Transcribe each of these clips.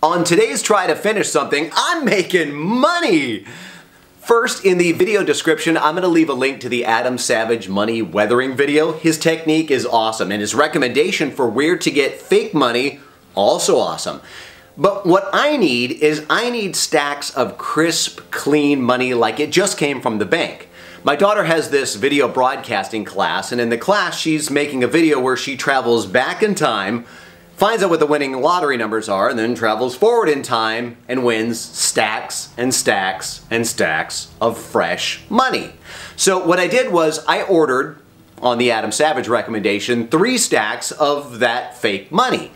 On today's Try to Finish Something, I'm making money! First, in the video description, I'm going to leave a link to the Adam Savage money weathering video. His technique is awesome, and his recommendation for where to get fake money, also awesome. But what I need stacks of crisp, clean money like it just came from the bank. My daughter has this video broadcasting class, and in the class she's making a video where she travels back in time, finds out what the winning lottery numbers are, and then travels forward in time and wins stacks and stacks and stacks of fresh money. So what I did was I ordered, on the Adam Savage recommendation, 3 stacks of that fake money.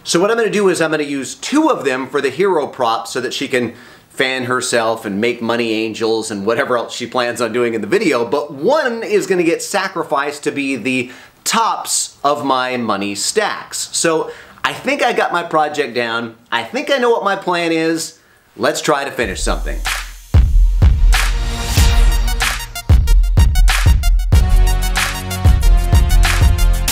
So what I'm going to do is I'm going to use 2 of them for the hero prop so that she can fan herself and make money angels and whatever else she plans on doing in the video, but 1 is going to get sacrificed to be the tops of my money stacks. So I think I got my project down. I think I know what my plan is. Let's try to finish something.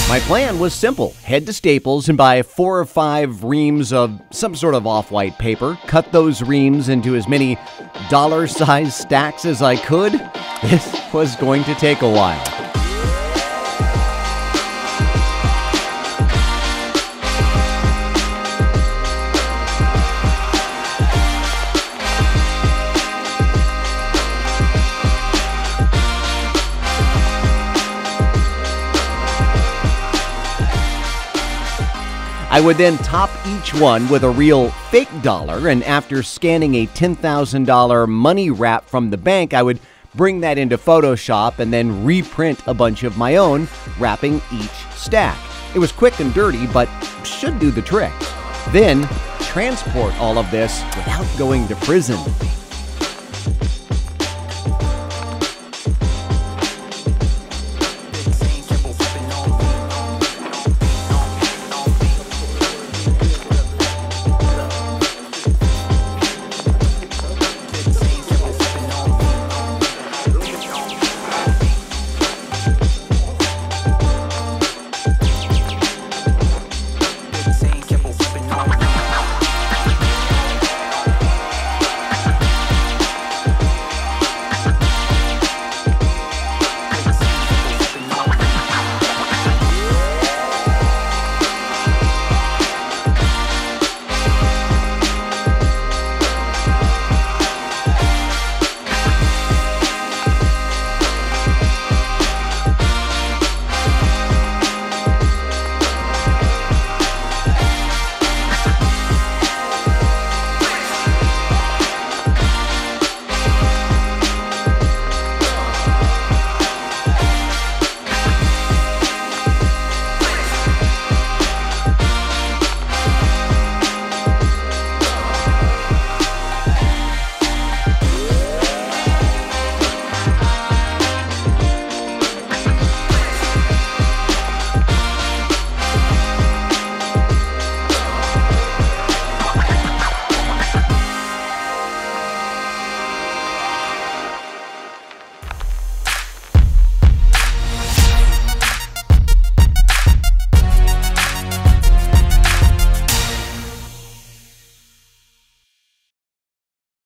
My plan was simple. Head to Staples and buy 4 or 5 reams of some sort of off-white paper, cut those reams into as many dollar-sized stacks as I could. This was going to take a while. I would then top each one with a real fake dollar, and after scanning a $10,000 money wrap from the bank, I would bring that into Photoshop and then reprint a bunch of my own, wrapping each stack. It was quick and dirty, but should do the trick. Then, transport all of this without going to prison.